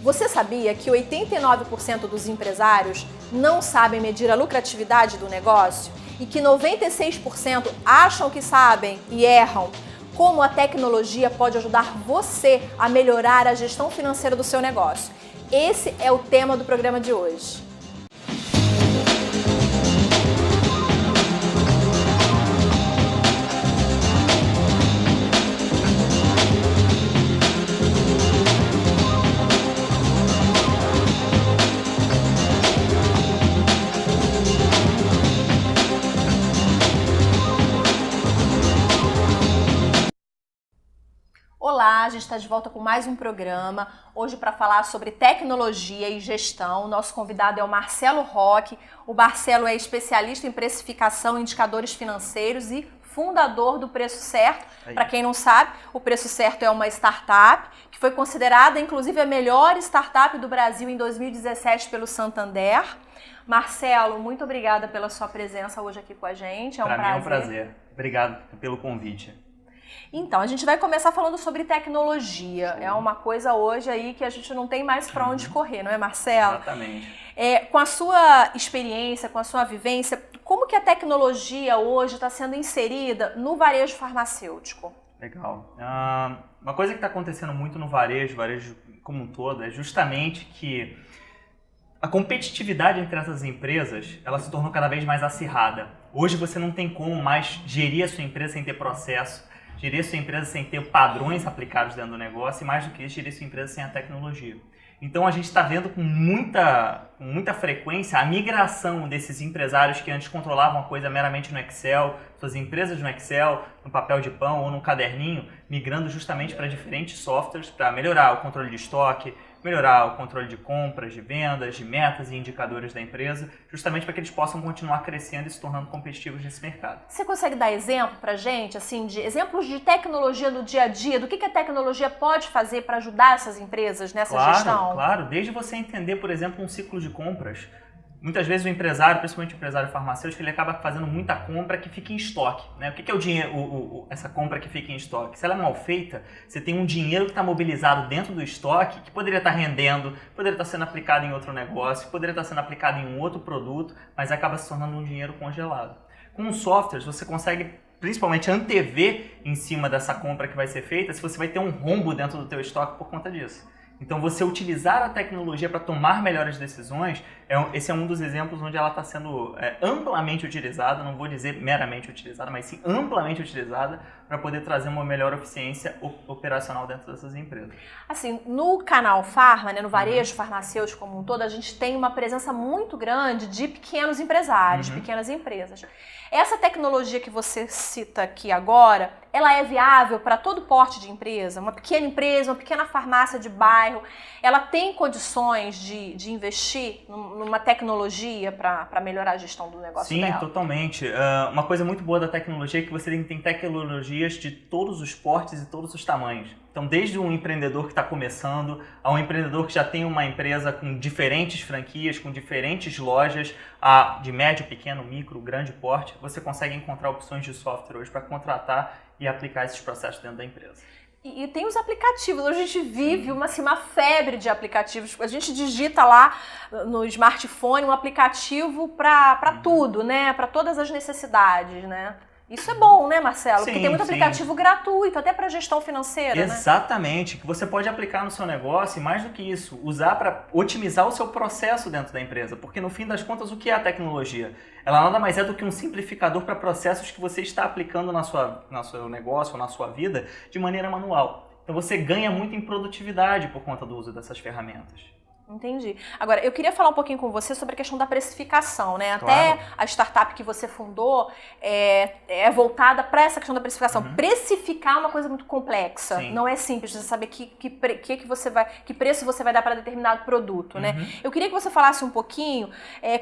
Você sabia que 89% dos empresários não sabem medir a lucratividade do negócio? E que 96% acham que sabem e erram? Como a tecnologia pode ajudar você a melhorar a gestão financeira do seu negócio? Esse é o tema do programa de hoje. Olá, a gente está de volta com mais um programa, hoje para falar sobre tecnologia e gestão. Nosso convidado é o Marcelo Roque. O Marcelo é especialista em precificação e indicadores financeiros e fundador do Preço Certo. Para quem não sabe, o Preço Certo é uma startup que foi considerada, inclusive, a melhor startup do Brasil em 2017 pelo Santander. Marcelo, muito obrigada pela sua presença hoje aqui com a gente. Para mim é um prazer. Obrigado pelo convite. Então, a gente vai começar falando sobre tecnologia. É uma coisa hoje aí que a gente não tem mais para onde correr, não é, Marcelo? Exatamente. Com a sua experiência, com a sua vivência, como que a tecnologia hoje está sendo inserida no varejo farmacêutico? Legal. Uma coisa que está acontecendo muito no varejo como um todo, é justamente que a competitividade entre essas empresas, ela se tornou cada vez mais acirrada. Hoje você não tem como mais gerir a sua empresa sem ter processo, gerir sua empresa sem ter padrões aplicados dentro do negócio e, mais do que isso, gerir sua empresa sem a tecnologia. Então, a gente está vendo com muita frequência a migração desses empresários que antes controlavam a coisa meramente no Excel, suas empresas no Excel, no papel de pão ou no caderninho, migrando justamente para diferentes softwares para melhorar o controle de estoque, melhorar o controle de compras, de vendas, de metas e indicadores da empresa, justamente para que eles possam continuar crescendo e se tornando competitivos nesse mercado. Você consegue dar exemplo para a gente, assim, de exemplos de tecnologia no dia a dia, do que a tecnologia pode fazer para ajudar essas empresas nessa gestão? Claro, desde você entender, por exemplo, um ciclo de compras. Muitas vezes o empresário, principalmente o empresário farmacêutico, ele acaba fazendo muita compra que fica em estoque, né? O que é o dinheiro, essa compra que fica em estoque? Se ela é mal feita, você tem um dinheiro que está mobilizado dentro do estoque, que poderia estar rendendo, poderia estar sendo aplicado em outro negócio, poderia estar sendo aplicado em um outro produto, mas acaba se tornando um dinheiro congelado. Com os softwares, você consegue principalmente antever em cima dessa compra que vai ser feita, se você vai ter um rombo dentro do teu estoque por conta disso. Então, você utilizar a tecnologia para tomar melhores decisões, esse é um dos exemplos onde ela está sendo amplamente utilizada, não vou dizer meramente utilizada, mas sim amplamente utilizada para poder trazer uma melhor eficiência operacional dentro dessas empresas. Assim, no canal Farma, né, no varejo farmacêutico como um todo, a gente tem uma presença muito grande de pequenos empresários, pequenas empresas. Essa tecnologia que você cita aqui agora, ela é viável para todo porte de empresa? Uma pequena empresa, uma pequena farmácia de bairro, ela tem condições de investir numa tecnologia para melhorar a gestão do negócio dela? Sim, totalmente. Uma coisa muito boa da tecnologia é que você tem tecnologias de todos os portes e todos os tamanhos. Então, desde um empreendedor que está começando, a um empreendedor que já tem uma empresa com diferentes franquias, com diferentes lojas, de médio, pequeno, micro, grande porte, você consegue encontrar opções de software hoje para contratar e aplicar esses processos dentro da empresa. E tem os aplicativos, hoje a gente vive uma febre de aplicativos, a gente digita lá no smartphone um aplicativo para tudo, né? Para todas as necessidades, né? Isso é bom, né, Marcelo? Sim, porque tem muito aplicativo gratuito, até para gestão financeira, Exatamente, que você pode aplicar no seu negócio e, mais do que isso, usar para otimizar o seu processo dentro da empresa. Porque, no fim das contas, o que é a tecnologia? Ela nada mais é do que um simplificador para processos que você está aplicando no seu negócio ou na sua vida de maneira manual. Então, você ganha muito em produtividade por conta do uso dessas ferramentas. Entendi. Agora, eu queria falar um pouquinho com você sobre a questão da precificação, né? Claro. Até a startup que você fundou é voltada para essa questão da precificação. Precificar é uma coisa muito complexa. Sim. Não é simples você saber que preço você vai dar para determinado produto, né? Eu queria que você falasse um pouquinho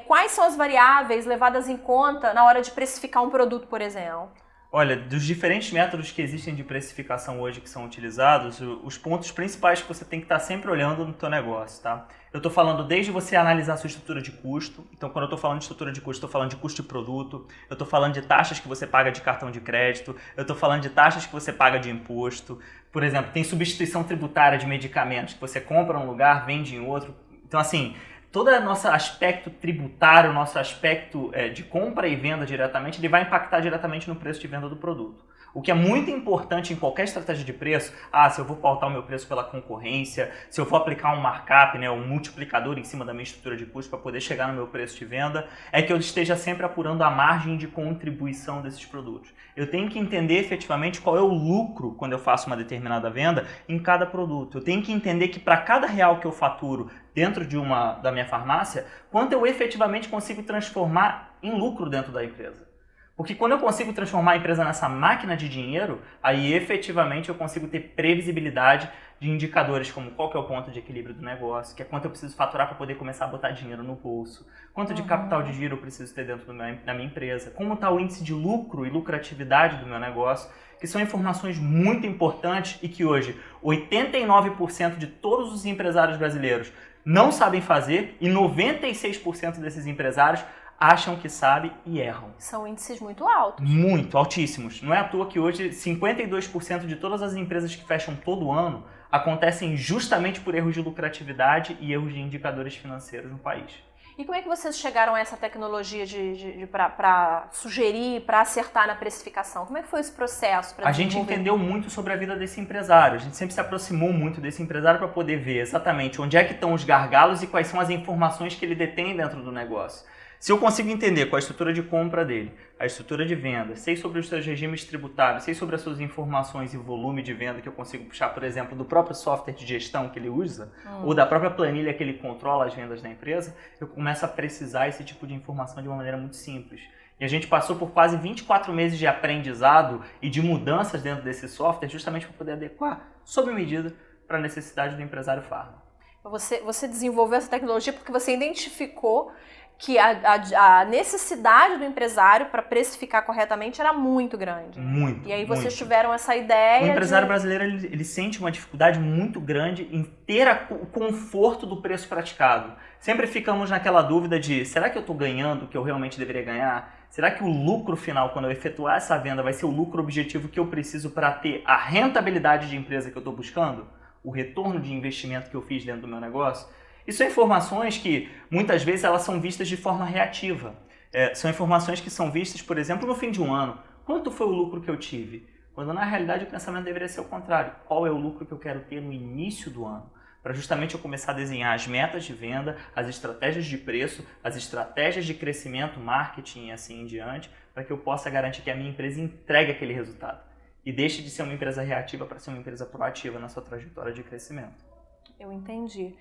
quais são as variáveis levadas em conta na hora de precificar um produto, por exemplo. Olha, dos diferentes métodos que existem de precificação hoje que são utilizados, os pontos principais que você tem que estar sempre olhando no teu negócio, tá? Eu estou falando desde você analisar a sua estrutura de custo. Então, quando eu estou falando de estrutura de custo, estou falando de custo de produto. Eu estou falando de taxas que você paga de cartão de crédito. Eu estou falando de taxas que você paga de imposto. Por exemplo, tem substituição tributária de medicamentos que você compra num lugar, vende em outro. Então, assim, todo o nosso aspecto tributário, nosso aspecto de compra e venda diretamente, ele vai impactar diretamente no preço de venda do produto. O que é muito importante em qualquer estratégia de preço, se eu vou pautar o meu preço pela concorrência, se eu vou aplicar um markup, né, um multiplicador em cima da minha estrutura de custo para poder chegar no meu preço de venda, é que eu esteja sempre apurando a margem de contribuição desses produtos. Eu tenho que entender efetivamente qual é o lucro quando eu faço uma determinada venda em cada produto. Eu tenho que entender que para cada real que eu faturo dentro da minha farmácia, quanto eu efetivamente consigo transformar em lucro dentro da empresa. Porque quando eu consigo transformar a empresa nessa máquina de dinheiro, aí efetivamente eu consigo ter previsibilidade de indicadores como qual que é o ponto de equilíbrio do negócio, que é quanto eu preciso faturar para poder começar a botar dinheiro no bolso, quanto de capital de giro eu preciso ter dentro da minha empresa, como está o índice de lucro e lucratividade do meu negócio, que são informações muito importantes e que hoje 89% de todos os empresários brasileiros não sabem fazer e 96% desses empresários acham que sabem e erram. São índices muito altos. Muito, altíssimos. Não é à toa que hoje 52% de todas as empresas que fecham todo ano acontecem justamente por erros de lucratividade e erros de indicadores financeiros no país. E como é que vocês chegaram a essa tecnologia para sugerir, para acertar na precificação? Como é que foi esse processo? A gente entendeu muito sobre a vida desse empresário. A gente sempre se aproximou muito desse empresário para poder ver exatamente onde é que estão os gargalos e quais são as informações que ele detém dentro do negócio. Se eu consigo entender qual a estrutura de compra dele, a estrutura de venda, sei sobre os seus regimes tributários, sei sobre as suas informações e volume de venda que eu consigo puxar, por exemplo, do próprio software de gestão que ele usa, ou da própria planilha que ele controla as vendas da empresa, eu começo a precisar esse tipo de informação de uma maneira muito simples. E a gente passou por quase 24 meses de aprendizado e de mudanças dentro desse software justamente para poder adequar, sob medida, para a necessidade do empresário farma. Você desenvolveu essa tecnologia porque você identificou que a necessidade do empresário para precificar corretamente era muito grande. Muito. E aí vocês tiveram essa ideia. O empresário brasileiro ele sente uma dificuldade muito grande em ter o conforto do preço praticado. Sempre ficamos naquela dúvida de, será que eu estou ganhando o que eu realmente deveria ganhar? Será que o lucro final, quando eu efetuar essa venda, vai ser o lucro objetivo que eu preciso para ter a rentabilidade de empresa que eu estou buscando? O retorno de investimento que eu fiz dentro do meu negócio? Isso são informações que, muitas vezes, elas são vistas de forma reativa. São informações que são vistas, por exemplo, no fim de um ano. Quanto foi o lucro que eu tive? Quando, na realidade, o pensamento deveria ser o contrário. Qual é o lucro que eu quero ter no início do ano? Para justamente eu começar a desenhar as metas de venda, as estratégias de preço, as estratégias de crescimento, marketing e assim em diante, para que eu possa garantir que a minha empresa entregue aquele resultado. E deixe de ser uma empresa reativa para ser uma empresa proativa na sua trajetória de crescimento. Eu entendi.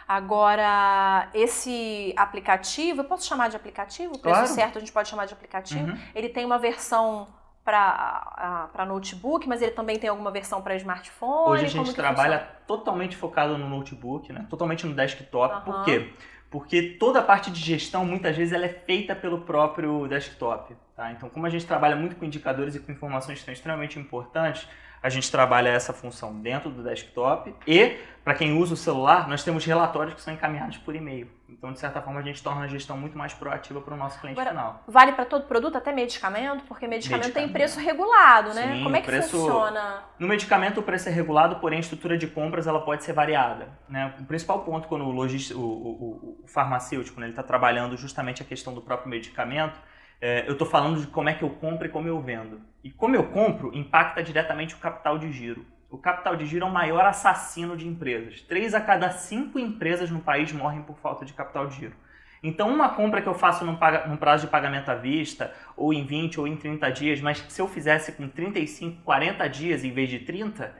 Agora, esse aplicativo, eu posso chamar de aplicativo? O preço certo a gente pode chamar de aplicativo? Ele tem uma versão para notebook, mas ele também tem alguma versão para smartphone? Hoje a gente trabalha totalmente focado no notebook, né? Totalmente no desktop. Por quê? Porque toda a parte de gestão, muitas vezes, ela é feita pelo próprio desktop. Tá? Então, como a gente trabalha muito com indicadores e com informações que são extremamente importantes, a gente trabalha essa função dentro do desktop e, para quem usa o celular, nós temos relatórios que são encaminhados por e-mail. Então, de certa forma, a gente torna a gestão muito mais proativa para o nosso cliente final. Vale para todo produto, até medicamento? Porque medicamento tem preço regulado, né? Sim, como é que funciona? No medicamento, o preço é regulado, porém a estrutura de compras ela pode ser variada. Né? O principal ponto quando o farmacêutico ele está trabalhando justamente a questão do próprio medicamento, eu estou falando de como é que eu compro e como eu vendo. E como eu compro impacta diretamente o capital de giro. O capital de giro é o maior assassino de empresas. 3 a cada 5 empresas no país morrem por falta de capital de giro. Então, uma compra que eu faço num prazo de pagamento à vista, ou em 20 ou em 30 dias, mas se eu fizesse com 35, 40 dias em vez de 30,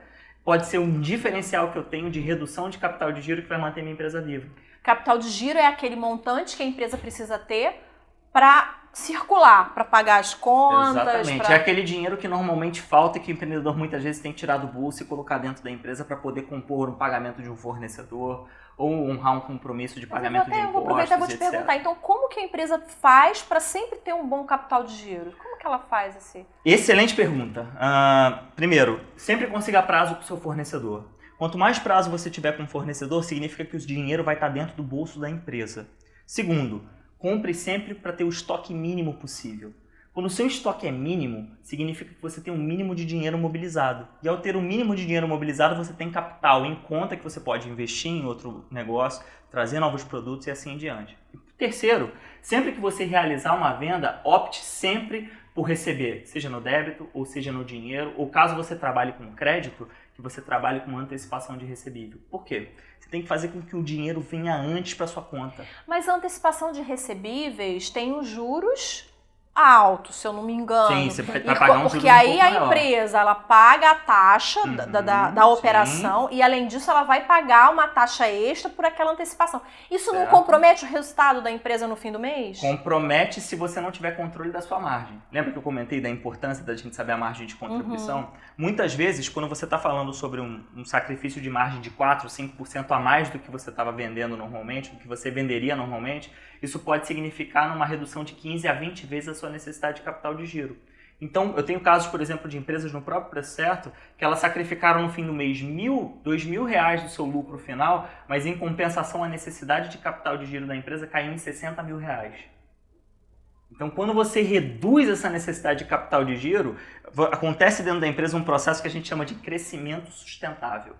pode ser um diferencial que eu tenho de redução de capital de giro que vai manter minha empresa viva. Capital de giro é aquele montante que a empresa precisa ter para circular, para pagar as contas. Exatamente. É aquele dinheiro que normalmente falta e que o empreendedor muitas vezes tem que tirar do bolso e colocar dentro da empresa para poder compor um pagamento de um fornecedor ou honrar um compromisso de pagamento de impostos, eu vou aproveitar e vou te perguntar, então como que a empresa faz para sempre ter um bom capital de giro? Como que ela faz assim? Excelente pergunta. Primeiro, sempre consiga prazo com o seu fornecedor. Quanto mais prazo você tiver com o fornecedor, significa que o dinheiro vai estar dentro do bolso da empresa. Segundo, compre sempre para ter o estoque mínimo possível. Quando o seu estoque é mínimo, significa que você tem um mínimo de dinheiro mobilizado. E ao ter um mínimo de dinheiro mobilizado, você tem capital em conta que você pode investir em outro negócio, trazer novos produtos e assim em diante. E terceiro, sempre que você realizar uma venda, opte sempre por receber, seja no débito ou seja no dinheiro, ou caso você trabalhe com crédito, que você trabalhe com antecipação de recebível. Por quê? Você tem que fazer com que o dinheiro venha antes para sua conta. Mas a antecipação de recebíveis tem os juros altos, se eu não me engano. Sim, você vai pagar um porque aí a empresa ela paga a taxa da operação e além disso ela vai pagar uma taxa extra por aquela antecipação. Isso não compromete o resultado da empresa no fim do mês? Compromete se você não tiver controle da sua margem. Lembra que eu comentei da importância da gente saber a margem de contribuição? Muitas vezes, quando você está falando sobre um sacrifício de margem de 4 ou 5% a mais do que você estava vendendo normalmente, do que você venderia normalmente, isso pode significar numa redução de 15 a 20 vezes a sua necessidade de capital de giro. Então, eu tenho casos, por exemplo, de empresas no próprio Preço Certo que elas sacrificaram no fim do mês R$2.000 do seu lucro final, mas em compensação a necessidade de capital de giro da empresa caiu em R$60 mil. Então, quando você reduz essa necessidade de capital de giro, acontece dentro da empresa um processo que a gente chama de crescimento sustentável.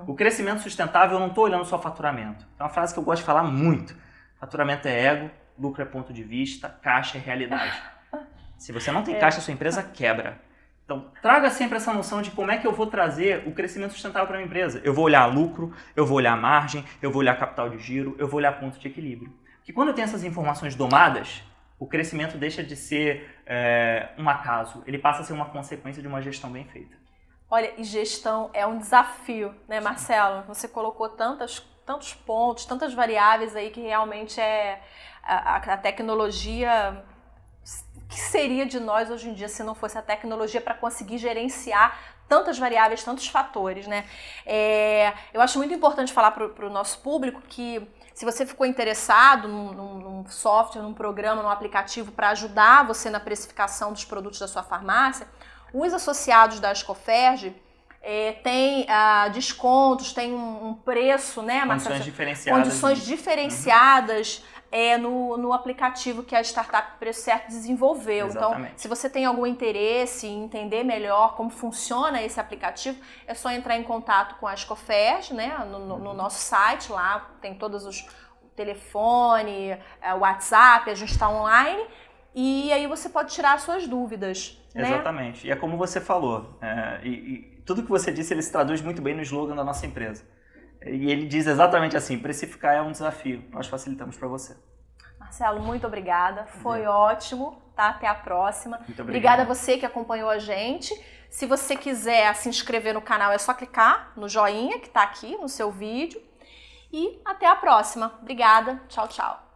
O crescimento sustentável, eu não estou olhando só faturamento. É uma frase que eu gosto de falar muito. Faturamento é ego, lucro é ponto de vista, caixa é realidade. Se você não tem caixa, a sua empresa quebra. Então, traga sempre essa noção de como é que eu vou trazer o crescimento sustentável para a minha empresa. Eu vou olhar lucro, eu vou olhar margem, eu vou olhar capital de giro, eu vou olhar ponto de equilíbrio. Porque quando eu tenho essas informações domadas, o crescimento deixa de ser um acaso, ele passa a ser uma consequência de uma gestão bem feita. Olha, e gestão é um desafio, né, Marcelo? Você colocou tantos pontos, tantas variáveis aí que realmente a tecnologia. O que seria de nós hoje em dia se não fosse a tecnologia para conseguir gerenciar tantas variáveis, tantos fatores, né? Eu acho muito importante falar para o nosso público que se você ficou interessado num software, num programa, num aplicativo para ajudar você na precificação dos produtos da sua farmácia, os associados da Ascoferj tem descontos, tem um preço, né? Condições diferenciadas no aplicativo que a startup Preço Certo desenvolveu. Exatamente. Então, se você tem algum interesse em entender melhor como funciona esse aplicativo, é só entrar em contato com a Ascoferj, né? No nosso site, lá tem todos os telefone, WhatsApp, a gente está online e aí você pode tirar as suas dúvidas. Exatamente. Né? E é como você falou, e tudo que você disse ele se traduz muito bem no slogan da nossa empresa. E ele diz exatamente assim, precificar é um desafio, nós facilitamos para você. Marcelo, muito obrigada, foi ótimo, tá? Até a próxima. Muito obrigada a você que acompanhou a gente. Se você quiser se inscrever no canal, é só clicar no joinha que está aqui no seu vídeo. E até a próxima. Obrigada, tchau, tchau.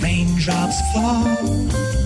Raindrops fall